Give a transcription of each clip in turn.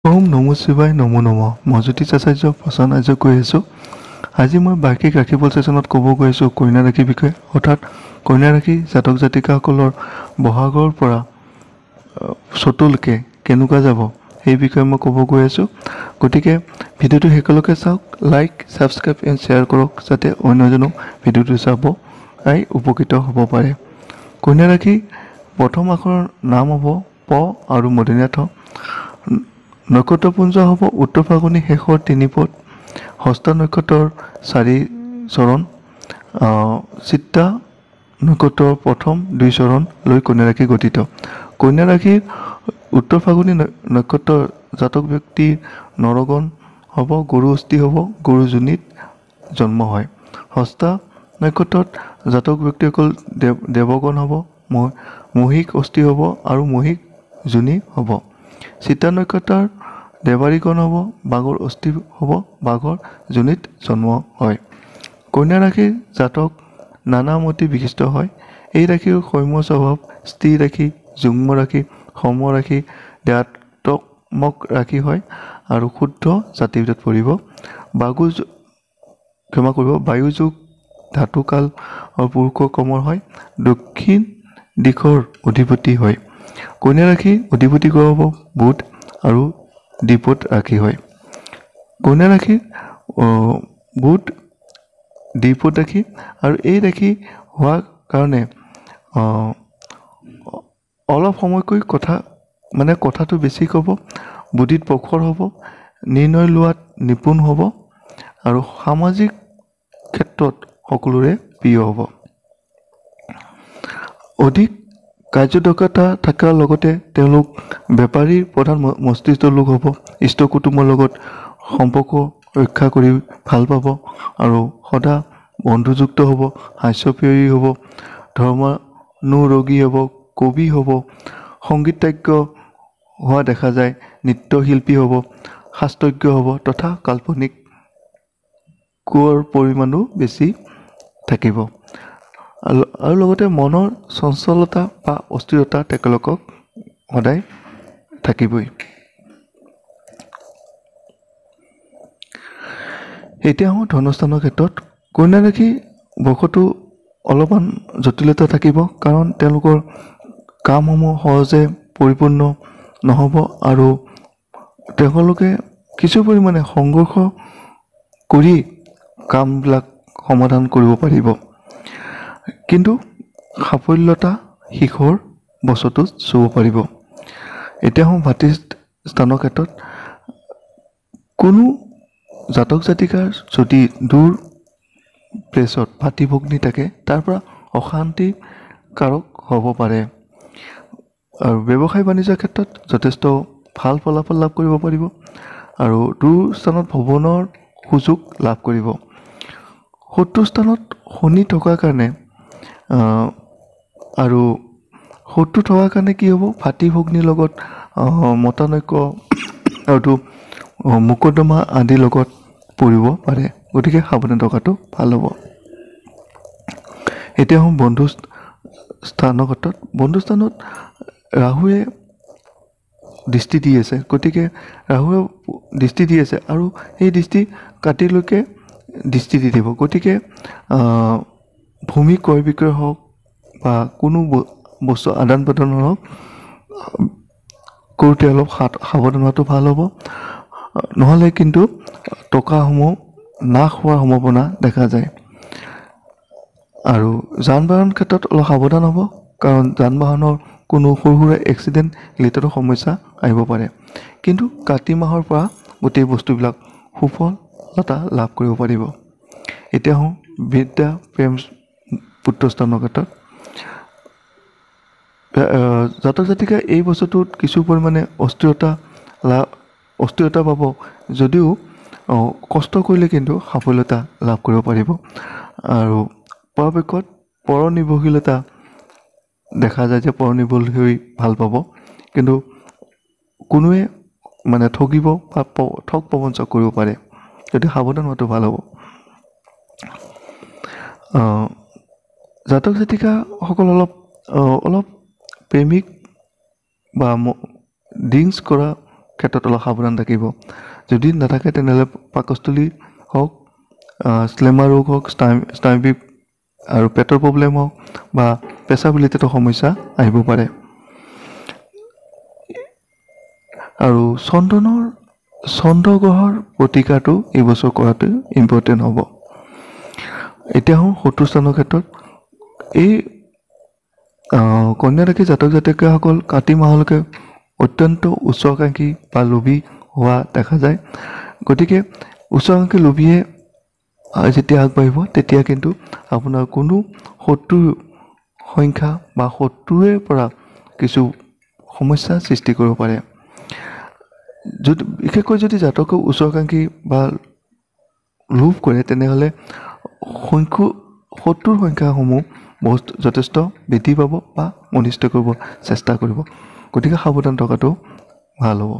ওম নমো শিৱায় নমো নমঃ মই জ্যোতিষ আচাৰ্য প্ৰসন্ন আৰ্য কৈ আছোঁ। আজি মই বাৰ্ষিক ৰাশিফল ছেশ্যনত ক'ব গৈ আছোঁ কন্যা ৰাশিৰ বিষয়ে, অৰ্থাৎ কন্যা ৰাশি জাতক জাতিকাসকলৰ বহাগৰ পৰা চতুলকে কেনেকুৱা যাব সেই বিষয়ে মই ক'ব গৈ আছোঁ। গতিকে ভিডিঅ'টো শেষলৈকে চাওক, লাইক ছাবস্ক্ৰাইব এণ্ড শ্বেয়াৰ কৰক যাতে অন্যজনেও ভিডিঅ'টো চাব উপকৃত হ'ব পাৰে। কন্যা ৰাশি প্ৰথম আখৰৰ নাম হ'ব প আৰু মধ্যমীয়া ঠ। নক্ষত্ৰপুঞ্জ হ'ব উত্তৰ ফাল্গুনী শেষৰ ৩ পদ, হস্তা নক্ষত্ৰৰ ৪ চৰণ, চিত্তা নক্ষত্ৰৰ প্ৰথম ২ চৰণ লৈ কন্যা ৰাশি গঠিত। কন্যা ৰাশিৰ উত্তৰ ফাল্গুনী নক্ষত্ৰৰ জাতক ব্যক্তিৰ নৰগণ হ'ব, গৰু অস্থি হ'ব, গৰু যোনিত জন্ম হয়। হস্তা নক্ষত্ৰত জাতক ব্যক্তিসকল দেৱগণ হ'ব, মহিষ অস্থি হ'ব আৰু মহিষ যোনি হ'ব। চিত্তা নক্ষত্ৰৰ দেৱাৰীগণ হ'ব, বাঘৰ অস্থি হ'ব, বাঘৰ যোনিত জন্ম হয়। কন্যা ৰাশিৰ জাতক নানামতি বিশিষ্ট হয়। এই ৰাশিৰ সৌম্য স্বভাৱ, স্থিৰ ৰাশি, যুগ্ম ৰাশি, সম ৰাশি, ধ্যাত্মক ৰাশি হয় আৰু শুদ্ধ জাতিভেদত পৰিব। বায়ুযোগ ধাতুকাল পুৰুষৰ কমৰ হয়, দক্ষিণ দিশৰ অধিপতি হয়। কন্যা ৰাশিৰ অধিপতি গ্ৰহ হ'ব বুধ আৰু দ্বিপদ ৰাশি হয়। কন্যা ৰাশিৰ বুধ দ্বিপদ ৰাশি আৰু এই ৰাশি হোৱাৰ কাৰণে অলপ সময়কৈ কথাটো বেছি ক'ব, বুদ্ধিত প্ৰখৰ হ'ব, নিৰ্ণয় লোৱাত নিপুণ হ'ব আৰু সামাজিক ক্ষেত্ৰত সকলোৰে প্ৰিয় হ'ব। অধিক কাৰ্যদক্ষতা থকাৰ লগতে তেওঁলোক বেপাৰীৰ প্ৰধান মস্তিষ্ক লোক হ'ব, ইষ্ট কুটুমৰ লগত সম্পৰ্ক ৰক্ষা কৰি ভাল পাব আৰু সদা বন্ধুযুক্ত হ'ব, হাস্যপ্ৰিয়ী হ'ব, ধৰ্মানুৰাগী হ'ব, কবি হ'ব, সংগীতজ্ঞ হোৱা দেখা যায়, নৃত্যশিল্পী হ'ব, শাস্ত্ৰজ্ঞ হ'ব তথা কাল্পনিকৰ পৰিমাণো বেছি থাকিব। আৰু লগতে মনৰ চঞ্চলতা বা অস্থিৰতা তেওঁলোকক সদায় থাকিবই। এতিয়া আহোঁ ধনস্থানৰ ক্ষেত্ৰত। কন্যা ৰাশি বৰ্ষটো অলপমান জটিলতা থাকিব, কাৰণ তেওঁলোকৰ কামসমূহ সহজে পৰিপূৰ্ণ নহ'ব আৰু তেওঁলোকে কিছু পৰিমাণে সংঘৰ্ষ কৰি কামবিলাক সমাধান কৰিব পাৰিব, কিন্তু সাফল্যতা শিখৰ বছৰটোত চুব পাৰিব। এতিয়া আহোঁ ভাতৃ স্থানৰ ক্ষেত্ৰত। কোনো জাতক জাতিকাৰ যদি দূৰ প্লেচত ভাতৃ ভগ্নী থাকে, তাৰ পৰা অশান্তিকাৰক হ'ব পাৰে আৰু ব্যৱসায় বাণিজ্যৰ ক্ষেত্ৰত যথেষ্ট ভাল ফলাফল লাভ কৰিব পাৰিব আৰু দূৰ স্থানত ভ্ৰমণৰ সুযোগ লাভ কৰিব। শত্ৰু স্থানত শনি থকাৰ কাৰণে আৰু শত্ৰু থকাৰ কাৰণে কি হ'ব, ভাতৃ ভগ্নীৰ লগত মতানৈক্য আৰু মোকৰ্দমা আদিৰ লগত পৰিব পাৰে, গতিকে সাৱধান থকাটো ভাল হ'ব। এতিয়া আহোঁ বন্ধু স্থানৰ ক্ষেত্ৰত। বন্ধু স্থানত ৰাহুৱে দৃষ্টি দি আছে, গতিকে ৰাহুৱে দৃষ্টি দি আছে আৰু সেই দৃষ্টি কাটিলৈকে দৃষ্টি দি দিব, গতিকে ভূমি ক্ৰয় বিক্ৰয় হওক বা কোনো বস্তু আদান প্ৰদান হওক কৰোঁতে অলপ সাৱধান হোৱাটো ভাল হ'ব, নহ'লে কিন্তু টকাসমূহ নাশ হোৱাৰ সম্ভাৱনা দেখা যায়। আৰু যান বাহন ক্ষেত্ৰত অলপ সাৱধান হ'ব, কাৰণ যান বাহনৰ কোনো সৰু সুৰা এক্সিডেণ্ট ৰিলেটেডৰ সমস্যা আহিব পাৰে, কিন্তু কাতি মাহৰ পৰা গোটেই বস্তুবিলাক সুফলতা লাভ কৰিব পাৰিব। এতিয়া আহোঁ বিদ্যা প্ৰেম পুত্ৰস্থানৰ ক্ষেত্ৰত। জাতক জাতিকা এই বছৰটোত কিছু পৰিমাণে অস্থিৰতা পাব, যদিও কষ্ট কৰিলে কিন্তু সাফল্যতা লাভ কৰিব পাৰিব আৰু পৰাপক্ষত পৰনিৰ্ভৰশীলতা দেখা যায় যে পৰনিৰ্ভৰশীল হৈ ভাল পাব, কিন্তু কোনোৱে ঠগিব বা ঠগ প্ৰবঞ্চক কৰিব পাৰে, যদি সাৱধান হোৱাটো ভাল হ'ব। জাতক জাতিকাসকল অলপ প্ৰেমিক বা ড্ৰিংকছ কৰা ক্ষেত্ৰত অলপ সাৱধান থাকিব। যদি নাথাকে তেনেহ'লে পাকস্থলী হওক, স্লেমা ৰোগ হওক, স্নায়ৱিক আৰু পেটৰ প্ৰব্লেম হওক বা পেচাব ৰিলেটেড সমস্যা আহিব পাৰে। আৰু চন্দ্ৰগ্ৰহৰ প্ৰতিকাৰটো এইবছৰ কৰাটো ইম্পৰ্টেণ্ট হ'ব। এতিয়া হওঁ শত্ৰু স্থানৰ ক্ষেত্ৰত। এই কন্যা ৰাশি জাতক জাতিকাসকল কাতি মাহলৈকে অত্যন্ত উচ্চাকাংক্ষী বা লোভী হোৱা দেখা যায়। গতিকে উচ্চাকাংক্ষী লোভীয়ে যেতিয়া আগবাঢ়িব তেতিয়া কিন্তু আপোনাৰ কোনো শত্ৰুৰ সংখ্যা বা শত্ৰুৰে পৰা কিছু সমস্যা সৃষ্টি কৰিব পাৰে। বিশেষকৈ যদি জাতকে উচ্চাকাংক্ষী বা লোভ কৰে তেনেহ'লে শত্ৰুৰ সংখ্যাসমূহ যথেষ্ট বৃদ্ধি পাব বা অনিষ্ট কৰিব চেষ্টা কৰিব। গতিকে সাৱধান থকাটো ভাল হ'ব।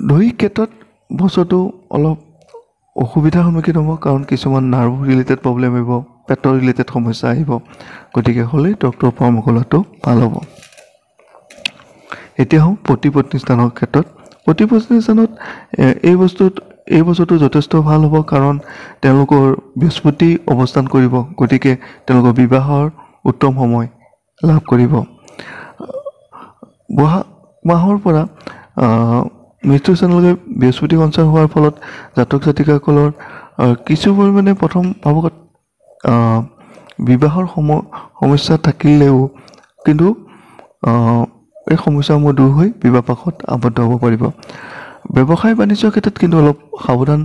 দৈহিক ক্ষেত্ৰত বছৰটো অলপ অসুবিধাৰ সন্মুখীন হ'ব, কাৰণ কিছুমান নাৰ্ভ ৰিলেটেড প্ৰব্লেম আহিব, পেটৰ ৰিলেটেড সমস্যা আহিব। গতিকে হ'লে ডক্তৰৰ পৰামৰ্শ লোৱাটো ভাল হ'ব। এতিয়া হওঁ পতি-পত্নী স্থানৰ ক্ষেত্ৰত। পতি-পত্নী স্থানত এই বছৰটো যথেষ্ট ভাল হ'ব, কাৰণ তেওঁলোকৰ বৃহস্পতি অৱস্থান কৰিব। গতিকে তেওঁলোকৰ বিবাহৰ উত্তম সময় লাভ কৰিব। বহাগ মাহৰ পৰা মৃত্যু স্থানলৈকে বৃহস্পতি সঞ্চাৰ হোৱাৰ ফলত জাতক জাতিকাসকলৰ কিছু পৰিমাণে প্ৰথম ভাৱত বিবাহৰ সমস্যা থাকিলেও কিন্তু এই সমস্যাসমূহ দূৰ হৈ বিবাহপাশত আবদ্ধ হ'ব পাৰিব। ব্যৱসায় বাণিজ্যৰ ক্ষেত্ৰত কিন্তু অলপ সাৱধান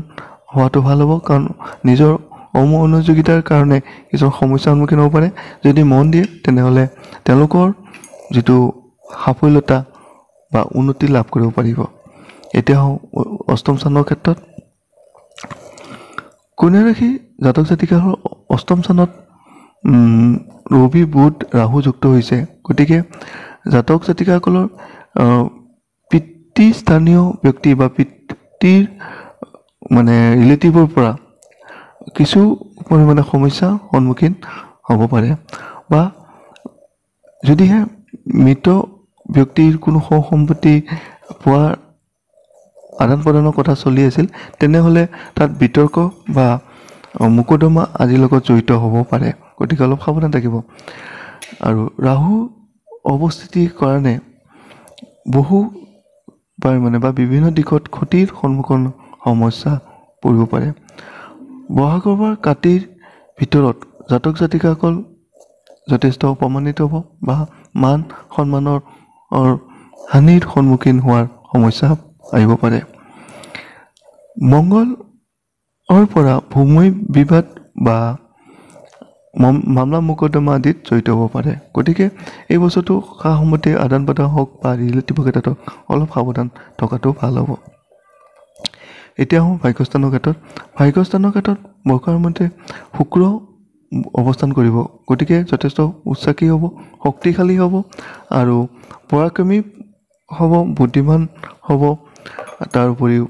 হোৱাটো ভাল হ'ব, কাৰণ নিজৰ অমনোযোগিতাৰ কাৰণে কিছুমান সমস্যাৰ সন্মুখীন হ'ব পাৰে। যদি মন দিয়ে তেনেহ'লে তেওঁলোকৰ যিটো সাফল্যতা বা উন্নতি লাভ কৰিব পাৰিব। এতিয়া অষ্টম স্থানৰ ক্ষেত্ৰত কন্যা ৰাশি জাতক জাতিকাসকলৰ অষ্টম স্থানত ৰবি, বুধ, ৰাহু যুক্ত হৈছে। গতিকে জাতক জাতিকাসকলৰ পিতৃস্থানীয় ব্যক্তি বা পিতৃৰ ৰিলেটিভৰ পৰা কিছু পৰিমাণে সমস্যাৰ সন্মুখীন হ'ব পাৰে, বা যদিহে মৃত ব্যক্তিৰ কোনো সম্পত্তি পোৱাৰ আদান প্ৰদানৰ কথা চলি আছিল তেনেহ'লে তাত বিতৰ্ক বা মোকৰ্দমা আদিৰ লগত জড়িত হ'ব পাৰে। গতিকে অলপ সাৱধান থাকিব। আৰু ৰাহু অৱস্থিতিৰ কাৰণে বহু পৰিমাণে বা বিভিন্ন দিশত ক্ষতিৰ সন্মুখীন সমস্যা পৰিব পাৰে। বহাগৰ পৰা কাতিৰ ভিতৰত জাতক জাতিকাসকল যথেষ্ট অপমানিত হ'ব বা মান সন্মানৰ হানিৰ সন্মুখীন হোৱাৰ সমস্যা আহিব পাৰে। মংগলৰ পৰা ভূমি বিবাদ বা মামলা মোকৰ্দমা আদিত জড়িত হ'ব পাৰে। গতিকে এই বছৰটো সা সম্পত্তি আদান প্ৰদান হওক বা ৰিলেটিভৰ ক্ষেত্ৰত অলপ সাৱধান থকাটো ভাল হ'ব। এতিয়া ভাগ্যস্থানৰ ক্ষেত্ৰত। ভাগ্যস্থানৰ ক্ষেত্ৰত বৰ্ষাৰ মতে শুক্ৰ অৱস্থান কৰিব। গতিকে যথেষ্ট উৎসাহী হ'ব, শক্তিশালী হ'ব আৰু পৰাক্ৰমী হ'ব, বুদ্ধিমান হ'ব। তাৰ উপৰিও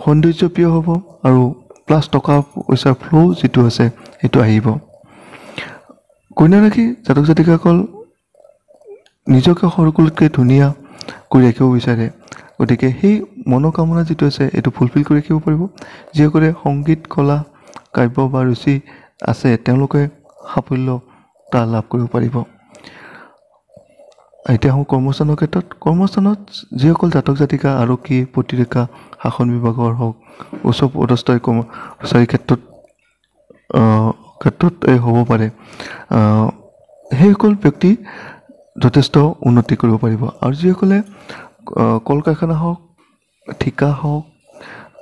সৌন্দৰ্যপ্ৰিয় হ'ব আৰু প্লাছ টকা পইচাৰ ফ্ল' যিটো আছে সেইটো আহিব। কন্যা ৰাশি জাতক জাতিকাসকল নিজকে সকলোতকৈ ধুনীয়া কৰি ৰাখিব বিচাৰে। গতিকে সেই মনোকামনা যিটো আছে এইটো ফুলফিল কৰি ৰাখিব পাৰিব। যিসকলে সংগীত, কলা, কাব্য বা ৰুচি আছে তেওঁলোকে সাফল্যতা লাভ কৰিব পাৰিব। এতিয়া কৰ্মস্থানৰ ক্ষেত্ৰত। কৰ্মস্থানত যিসকল জাতক জাতিকা আৰক্ষী, প্ৰতিৰক্ষা, শাসন বিভাগৰ হওক, উচ্চ পদস্থ কৰ্মচাৰীৰ ক্ষেত্ৰত হ'ব পাৰে, সেইসকল ব্যক্তি যথেষ্ট উন্নতি কৰিব পাৰিব। আৰু যিসকলে কল কাৰখানা হওক, ঠিকা হওক,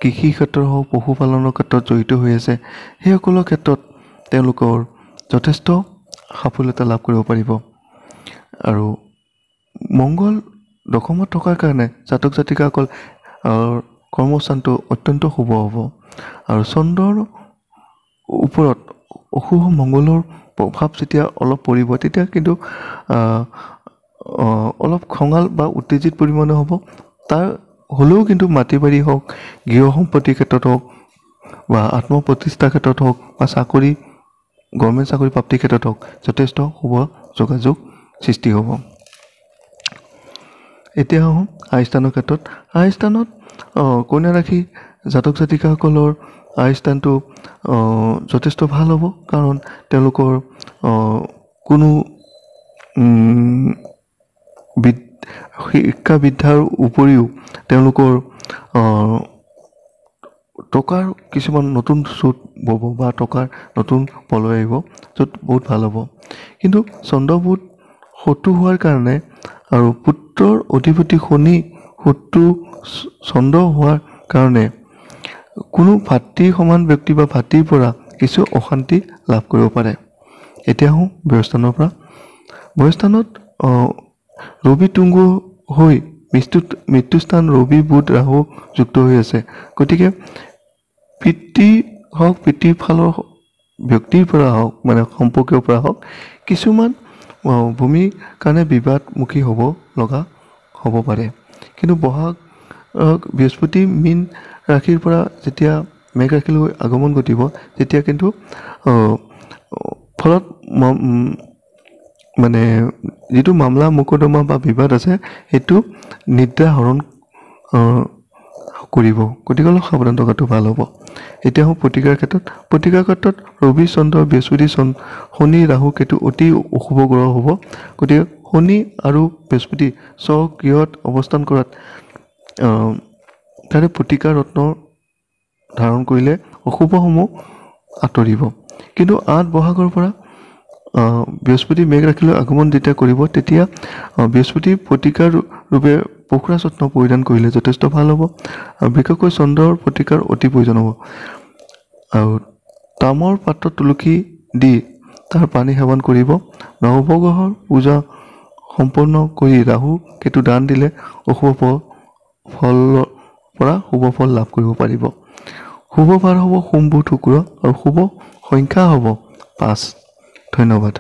কৃষি ক্ষেত্ৰ হওক, পশুপালনৰ ক্ষেত্ৰত জড়িত হৈ আছে, সেইসকলৰ ক্ষেত্ৰত তেওঁলোকৰ যথেষ্ট সাফল্যতা লাভ কৰিব পাৰিব। আৰু মংগল দশমত থকাৰ কাৰণে জাতক জাতিকাসকল কৰ্মস্থানটো অত্যন্ত শুভ হ'ব। আৰু চন্দ্ৰৰ ওপৰত অশুভ মংগলৰ প্ৰভাৱ যেতিয়া অলপ পৰিব তেতিয়া কিন্তু অলপ খঙাল বা উত্তেজিত পৰিমাণে হ'ব। তাৰ হ'লেও কিন্তু মাটি বাৰী হওক, গৃহ সম্পত্তিৰ ক্ষেত্ৰত হওক বা আত্মপ্ৰতিষ্ঠাৰ ক্ষেত্ৰত হওক বা গভৰ্ণমেণ্ট চাকৰি প্ৰাপ্তিৰ ক্ষেত্ৰত হওক যথেষ্ট শুভ যোগাযোগ সৃষ্টি হ'ব। এতিয়া আহোঁ আই স্থানৰ ক্ষেত্ৰত। আই স্থানত কন্যা ৰাশি জাতক জাতিকাসকলৰ আই স্থানটো যথেষ্ট ভাল হ'ব, কাৰণ তেওঁলোকৰ কোনো শিক্ষা বিদ্যাৰ উপৰিও তেওঁলোকৰ টকাৰ কিছুমান নতুন সোঁত বব বা টকাৰ নতুন পলয় আহিব, য'ত বহুত ভাল হ'ব। কিন্তু চন্দ্ৰবোধ শত্ৰু হোৱাৰ কাৰণে আৰু পুত্ৰৰ অধিপতি শনি শত্ৰু চন্দ্ৰ হোৱাৰ কাৰণে কোনো ভাতৃ সমান ব্যক্তি বা ভাতৃৰ পৰা কিছু অশান্তি লাভ কৰিব পাৰে। এতিয়া আহোঁ ব্যয়স্থানৰ পৰা। ব্যয়স্থানত ৰবি তুংগু হৈ মৃত্যুস্থান ৰবি বুধ ৰাহু যুক্ত হৈ আছে। গতিকে পিতৃ হওক, পিতৃৰ ফালৰ ব্যক্তিৰ পৰা হওক, মানে সম্পৰ্কীয়ৰ পৰা হওক, কিছুমান ভূমিৰ কাৰণে বিবাদমুখী হ'ব লগা হ'ব পাৰে। কিন্তু বহাগ বৃহস্পতি মীন ৰাশিৰ পৰা যেতিয়া মেঘ ৰাশিলৈ আগমন ঘটিব, তেতিয়া কিন্তু ফলত মানে যিটো মামলা মোকদ্দমা বা বিবাদ আছে সেইটো নিদ্ৰা হৰণ কৰিব। গতিকে অলপ সাৱধান থকাটো ভাল হ'ব। এতিয়া আহোঁ প্ৰতিকাৰ ক্ষেত্ৰত। প্ৰতিকাৰ ক্ষেত্ৰত ৰবি চন্দ্ৰ বৃহস্পতি শনি ৰাহু কেতু অতি অশুভ গ্ৰহ হ'ব। গতিকে শনি আৰু বৃহস্পতি স্বগৃহত অৱস্থান কৰাত তাৰে প্ৰতিকাৰ ৰত্ন ধাৰণ কৰিলে অশুভসমূহ আঁতৰিব। কিন্তু 8 বহাগৰ পৰা বৃহস্পতি মেঘ ৰাশিলৈ আগমন যেতিয়া কৰিব, তেতিয়া বৃহস্পতিৰ প্ৰতিকাৰ ৰূপে পশুৰাজ ৰত্ন পৰিধান কৰিলে যথেষ্ট ভাল হ'ব। আৰু বিশেষকৈ চন্দ্ৰৰ প্ৰতিকাৰ অতি প্ৰয়োজন হ'ব। আৰু তামৰ পাত্ৰত তুলসী দি তাৰ পানী সেৱন কৰিব। নৱগ্ৰহৰ পূজা সম্পন্ন কৰি ৰাহু কেতু দান দিলে অশুভ ফলৰ পৰা শুভ ফল লাভ কৰিব পাৰিব। শুভ বাৰ হ'ব সোম বুধ শুক্ৰ আৰু শুভ সংখ্যা হ'ব 5। ধন্যবাদ।